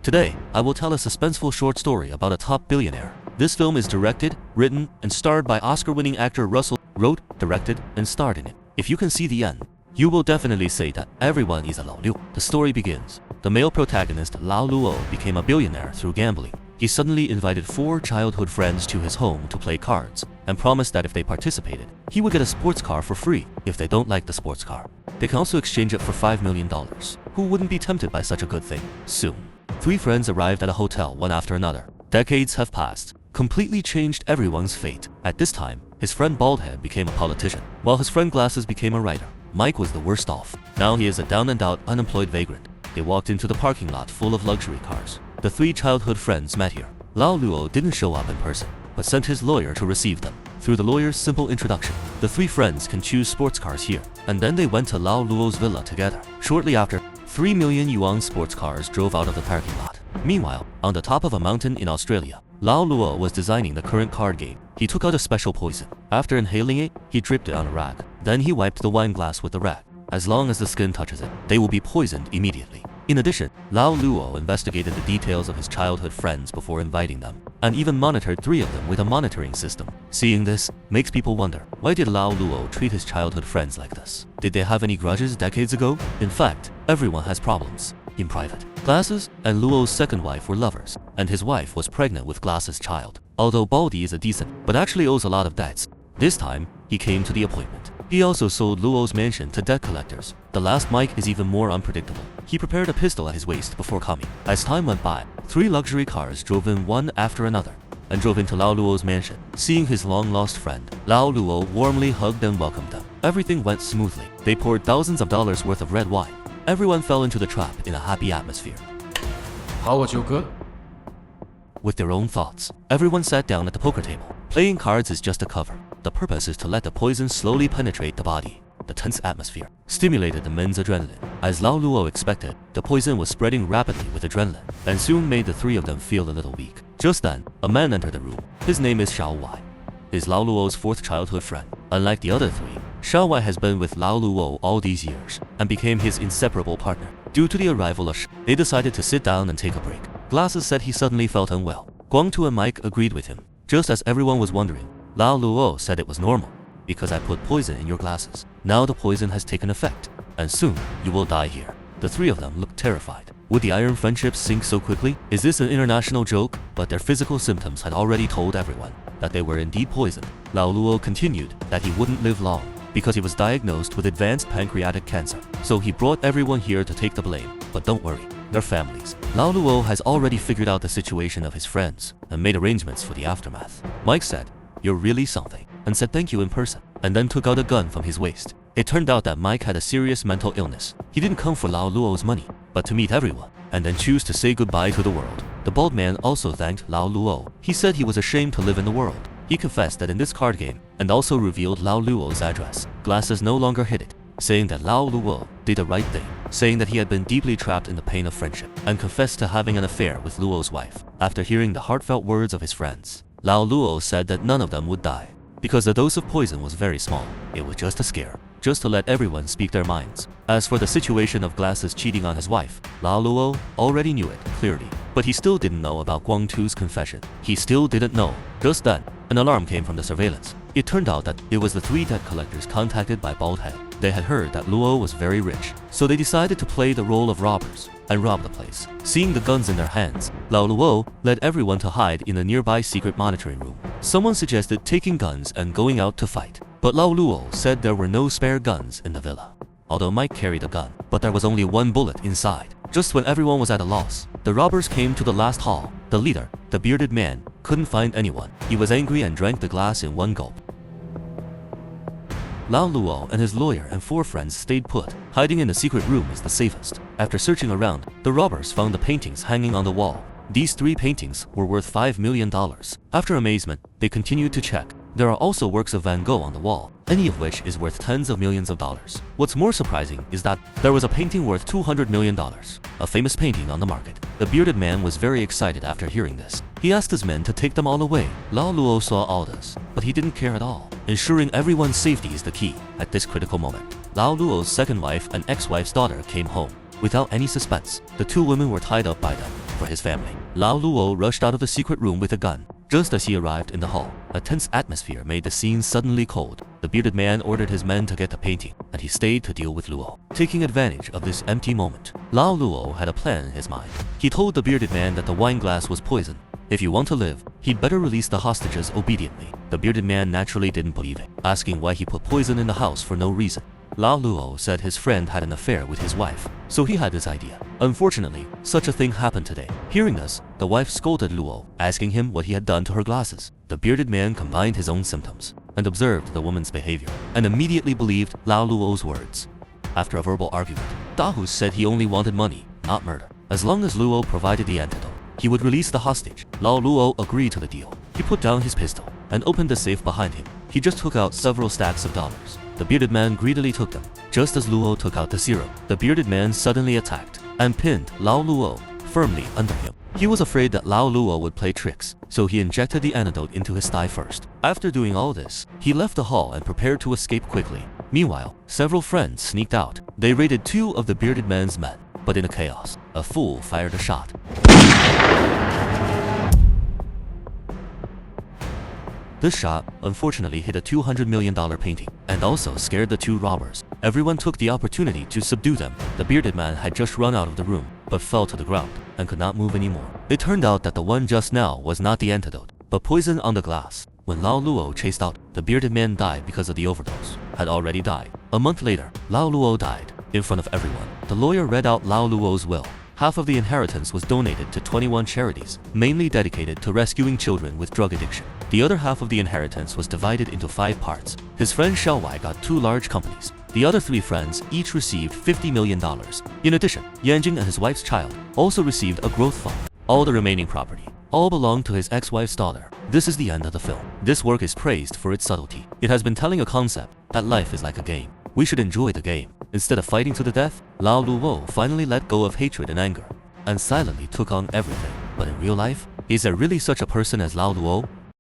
Today, I will tell a suspenseful short story about a top billionaire. This film is directed, written, and starred by Oscar-winning actor Russell, wrote, directed, and starred in it. If you can see the end, you will definitely say that everyone is a Lao Liu. The story begins. The male protagonist, Lao Luo, became a billionaire through gambling. He suddenly invited 4 childhood friends to his home to play cards and promised that if they participated, he would get a sports car for free if they don't like the sports car. They can also exchange it for $5 million. Who wouldn't be tempted by such a good thing? Soon, 3 friends arrived at a hotel one after another. Decades have passed, completely changed everyone's fate. At this time, his friend Baldhead became a politician, while his friend Glasses became a writer. Mike was the worst off. Now he is a down-and-out unemployed vagrant. They walked into the parking lot full of luxury cars. The 3 childhood friends met here. Lao Luo didn't show up in person, but sent his lawyer to receive them. Through the lawyer's simple introduction, the 3 friends can choose sports cars here, and then they went to Lao Luo's villa together. Shortly after, 3 million yuan sports cars drove out of the parking lot. Meanwhile, on the top of a mountain in Australia, Lao Luo was designing the current card game. He took out a special poison. After inhaling it, he dripped it on a rag. Then he wiped the wine glass with the rag. As long as the skin touches it, they will be poisoned immediately. In addition, Lao Luo investigated the details of his childhood friends before inviting them, and even monitored 3 of them with a monitoring system. Seeing this makes people wonder, why did Lao Luo treat his childhood friends like this? Did they have any grudges decades ago? In fact, everyone has problems. In private, Glasses and Luo's second wife were lovers, and his wife was pregnant with Glasses' child. Although Baldy is a decent, but actually owes a lot of debts. This time, he came to the appointment. He also sold Luo's mansion to debt collectors. The last Mike is even more unpredictable. He prepared a pistol at his waist before coming. As time went by, 3 luxury cars drove in one after another and drove into Lao Luo's mansion. Seeing his long-lost friend, Lao Luo warmly hugged and welcomed them. Everything went smoothly. They poured thousands of dollars worth of red wine. Everyone fell into the trap in a happy atmosphere. How was your good? With their own thoughts, everyone sat down at the poker table. Playing cards is just a cover. The purpose is to let the poison slowly penetrate the body. The tense atmosphere stimulated the men's adrenaline. As Lao Luo expected, the poison was spreading rapidly with adrenaline, and soon made the 3 of them feel a little weak. Just then, a man entered the room. His name is Xiao Wai. He's Lao Luo's 4th childhood friend. Unlike the other 3, Xiao Wai has been with Lao Luo all these years and became his inseparable partner. Due to the arrival of they decided to sit down and take a break. Glasses said he suddenly felt unwell. Guangtu and Mike agreed with him. Just as everyone was wondering, Lao Luo said it was normal, because I put poison in your glasses. Now the poison has taken effect, and soon you will die here. The 3 of them looked terrified. Would the iron friendship sink so quickly? Is this an international joke? But their physical symptoms had already told everyone that they were indeed poisoned. Lao Luo continued that he wouldn't live long because he was diagnosed with advanced pancreatic cancer. So he brought everyone here to take the blame. But don't worry, their families. Lao Luo has already figured out the situation of his friends and made arrangements for the aftermath. Mike said, "You're really something," and said thank you in person, and then took out a gun from his waist. It turned out that Mike had a serious mental illness. He didn't come for Lao Luo's money, but to meet everyone, and then choose to say goodbye to the world. The bald man also thanked Lao Luo. He said he was ashamed to live in the world. He confessed that in this card game, and also revealed Lao Luo's address. Glasses no longer hid it, saying that Lao Luo did the right thing, saying that he had been deeply trapped in the pain of friendship, and confessed to having an affair with Luo's wife. After hearing the heartfelt words of his friends, Lao Luo said that none of them would die, because the dose of poison was very small. It was just a scare, just to let everyone speak their minds. As for the situation of Glasses cheating on his wife, Lao Luo already knew it clearly, but he still didn't know about Guangtu's confession. He still didn't know. Just then, an alarm came from the surveillance. It turned out that it was the 3 debt collectors contacted by Baldhead. They had heard that Luo was very rich, so they decided to play the role of robbers and rob the place. Seeing the guns in their hands, Lao Luo led everyone to hide in a nearby secret monitoring room. Someone suggested taking guns and going out to fight, but Lao Luo said there were no spare guns in the villa. Although Mike carried a gun, but there was only 1 bullet inside. Just when everyone was at a loss, the robbers came to the last hall. The leader, the bearded man, couldn't find anyone. He was angry and drank the glass in 1 gulp. Lao Luo and his lawyer and 4 friends stayed put. Hiding in a secret room is the safest. After searching around, the robbers found the paintings hanging on the wall. These 3 paintings were worth $5 million. After amazement, they continued to check. There are also works of Van Gogh on the wall, any of which is worth tens of millions of dollars. What's more surprising is that there was a painting worth $200 million, a famous painting on the market. The bearded man was very excited after hearing this. He asked his men to take them all away. Lao Luo saw all this, but he didn't care at all. Ensuring everyone's safety is the key at this critical moment. Lao Luo's second wife and ex-wife's daughter came home. Without any suspense, the 2 women were tied up by them. for his family. Lao Luo rushed out of the secret room with a gun. Just as he arrived in the hall, a tense atmosphere made the scene suddenly cold. The bearded man ordered his men to get the painting, and he stayed to deal with Luo. Taking advantage of this empty moment, Lao Luo had a plan in his mind. He told the bearded man that the wine glass was poison. If you want to live, he'd better release the hostages obediently. The bearded man naturally didn't believe it, asking why he put poison in the house for no reason. Lao Luo said his friend had an affair with his wife, so he had this idea. Unfortunately, such a thing happened today. Hearing this, the wife scolded Luo, asking him what he had done to her glasses. The bearded man combined his own symptoms and observed the woman's behavior, and immediately believed Lao Luo's words. After a verbal argument, Dahus said he only wanted money, not murder. As long as Luo provided the antidote, he would release the hostage. Lao Luo agreed to the deal. He put down his pistol and opened the safe behind him. He just took out several stacks of dollars. The bearded man greedily took them. Just as Luo took out the serum, the bearded man suddenly attacked and pinned Lao Luo firmly under him. He was afraid that Lao Luo would play tricks, so he injected the antidote into his thigh first. After doing all this, he left the hall and prepared to escape quickly. Meanwhile, several friends sneaked out. They raided 2 of the bearded man's men, but in the chaos, a fool fired a shot. This shot unfortunately hit a $200 million painting and also scared the 2 robbers. Everyone took the opportunity to subdue them. The bearded man had just run out of the room but fell to the ground and could not move anymore. It turned out that the one just now was not the antidote, but poison on the glass. When Lao Luo chased out, the bearded man died because of the overdose. Had already died. A month later, Lao Luo died in front of everyone. The lawyer read out Lao Luo's will. Half of the inheritance was donated to 21 charities, mainly dedicated to rescuing children with drug addiction. The other half of the inheritance was divided into 5 parts. His friend Xiaowai got 2 large companies. The other 3 friends each received $50 million. In addition, Yanjing and his wife's child also received a growth fund. All the remaining property all belonged to his ex-wife's daughter. This is the end of the film. This work is praised for its subtlety. It has been telling a concept that life is like a game. We should enjoy the game. Instead of fighting to the death, Lao Luo finally let go of hatred and anger and silently took on everything. But in real life, is there really such a person as Lao Luo?